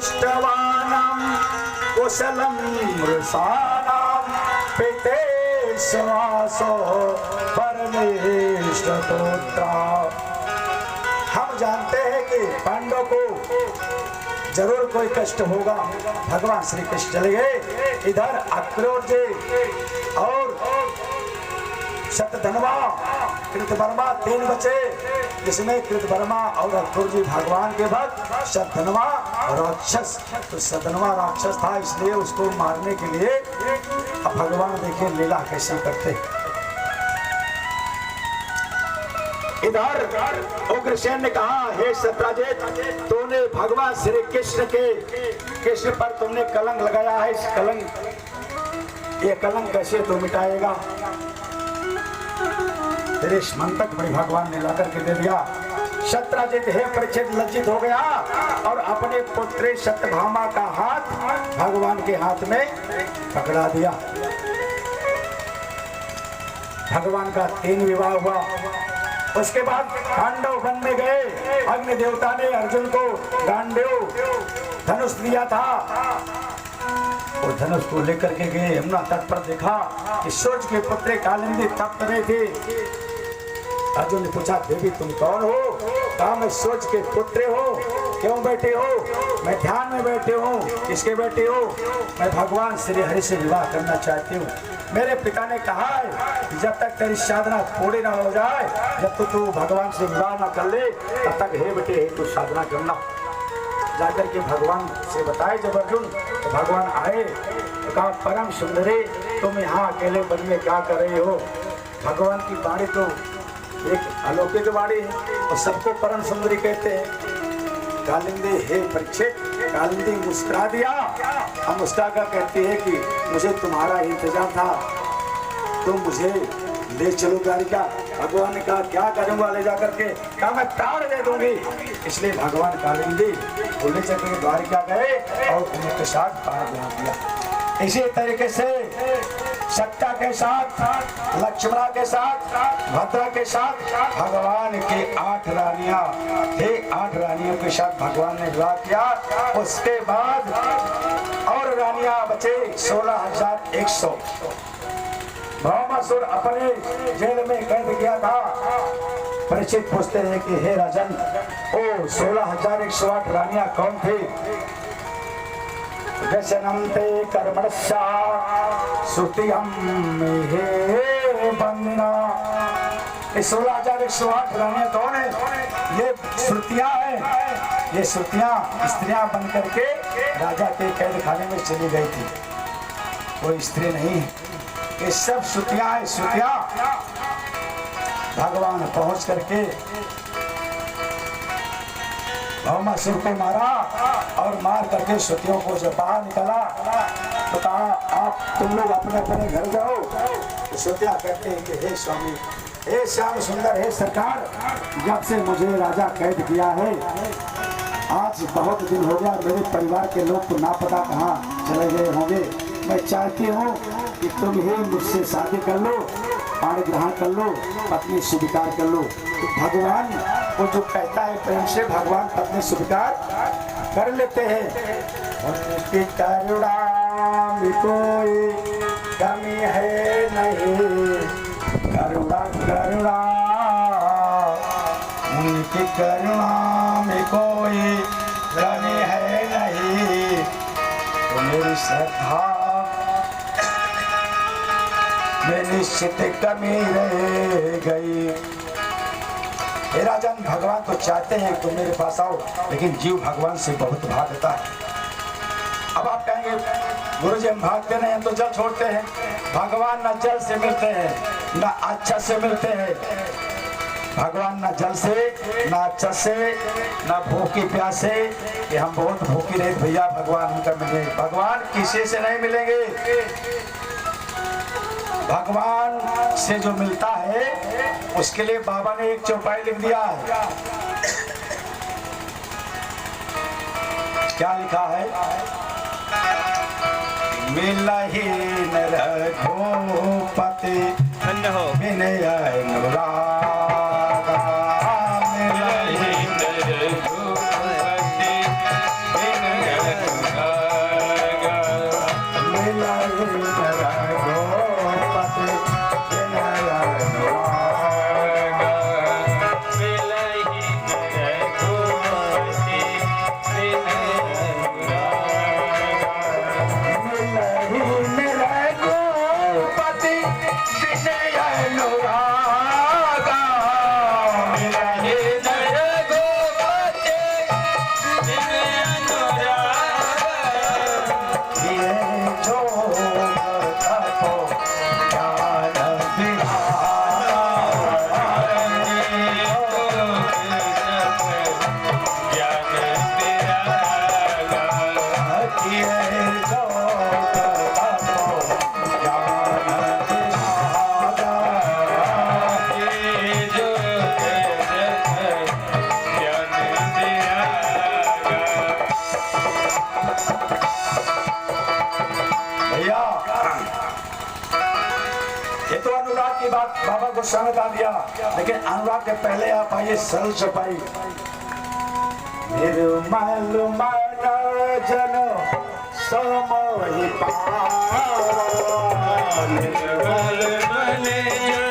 दृष्टवानां कुशलं मृषाणां पिते श्वासो परमेष्टपुत्रा। हम जानते हैं कि पांडवों को जरूर कोई कष्ट होगा। भगवान श्री कृष्ण चले गए, इधर अक्रूर जी और शतधन्वा कृतवर्मा 3 बचे, जिसमें कृतवर्मा और अक्रूर जी भगवान के भक्त, शतधन्वा राक्षस। तो शतधन्वा राक्षस था, इसलिए उसको मारने के लिए अब भगवान देखिए लीला कैसे करते। इधर उग्रसेन ने कहा, हे सत्राजित, तूने भगवान श्री कृष्ण पर तुमने कलंक लगाया है, इस कलंक, ये कलंक कैसे तू मिटाएगा? तेरे मंतक में भगवान ने ला करके दे दिया। सत्राजित हे परीक्षित लज्जित हो गया और अपने पुत्री सत्यभामा का हाथ भगवान के हाथ में पकड़ा दिया। भगवान का 3 विवाह हुआ। उसके बाद पांडव वन में गए। अग्नि देवता ने अर्जुन को गांडीव धनुष दिया था, और धनुष को लेकर के गए। यमुना तट पर देखा कि सूर्य के पुत्र कालिंदी तप रहे थे। अर्जुन ने पूछा, देवी तुम कौन हो? कहा, मैं सूर्य के पुत्र हो। क्यों बैठे हो? मैं ध्यान में बैठे हूँ। किसके बैठे हो? मैं भगवान श्री हरि से विवाह करना चाहती हूँ। मेरे पिता ने कहा है कि जब तक तेरी साधना पूरी ना हो जाए, जब तक तू भगवान से विवाह ना कर ले, तब तक हे बेटे हे तू साधना करना। जाकर के भगवान से बताए जब अर्जुन, तो भगवान आए तो कहा, परम सुंदरी तुम यहाँ अकेले वन में क्या कर रहे हो? भगवान की वाणी तो एक अलौकिक वाणी है और सबको परम सुंदरी कहते हैं। कालिंदी हे परीक्षित, कालिंदी मुस्कुरा दिया। हम मुस्कुरा कर कहती है कि मुझे तुम्हारा इंतजार था, तुम मुझे ले चलो द्वारिका। भगवान ने कहा, क्या करूंगा ले जाकर के? कहा, मैं प्राण दे दूंगी। इसलिए भगवान कालिंदी बोले चक्र द्वारिका गए और उनके साथ प्राण दे दिया। इसी तरीके से सत्ता के साथ, लक्ष्मणा के साथ, भद्रा के साथ भगवान के 8 रानियां थे। 8 रानियों के साथ भगवान ने विवाह किया। उसके बाद और रानियां बचे 16,100। भौमासुर अपने जेल में कैद किया था। परीक्षित पूछते हैं कि हे राजन, ओ 16,108 रानियां कौन थी? व्यसनन्ते कर्मणस्या श्रुतियं हे बंदिना। 16,108 रानियां कौन है? ये श्रुतियां हैं। ये श्रुतियां स्त्रियां बन करके राजा के कैद खाने में चली गई थी, कोई स्त्री नहीं। ये सब श्रुतियां हैं। श्रुतियां भगवान पहुंच करके भौमासुर को मारा और मार करके श्रुतियों को जब बाहर निकाला तो कहा, आप तुम लोग अपने अपने घर जाओ। तो श्रुतियां कहते हैं कि हे स्वामी, हे श्याम सुंदर, हे सरकार, जब से मुझे राजा कैद किया है, आज बहुत दिन हो गया। मेरे परिवार के लोग तो ना पता कहाँ चले गए होंगे। मैं चाहती हूँ कि तुम ही मुझसे शादी कर लो, पाणी ग्रहण कर लो, पत्नी स्वीकार कर लो। तो भगवान वो जो कहता है प्रेम से, भगवान पत्नी स्वीकार कर लेते हैं। उनकी करुणा में कोई कमी है नहीं, करुणा करुणा, उनकी करुणा में कोई कमी है नहीं। तो मेरी श्रद्धा में निश्चित कमी रह गई। हे राजन, भगवान तो चाहते हैं तुम मेरे पास आओ, लेकिन जीव भगवान से बहुत भागता है। अब आप कहेंगे, गुरु जी हम भागते नहीं, हम तो जल छोड़ते हैं। भगवान न जल से मिलते हैं, न अच्छा से मिलते हैं। भगवान न जल से, न अच्छा से, न भूखी प्यासे। कि हम बहुत भूखी रहे भैया, भगवान हमका मिले। भगवान किसी से नहीं मिलेंगे। भगवान से जो मिलता है उसके लिए बाबा ने एक चौपाई लिख दिया है। क्या लिखा है? मिलहि न रघुपति विनय अनुराग, मिलहि न रघुपति विनय अनुराग। की बात बाबा गोस्वामी बता दिया, लेकिन अनुराग के पहले आप आइए सरल चौपाई। निर्मल मन जन समोहि पावा, निर्मल मन जन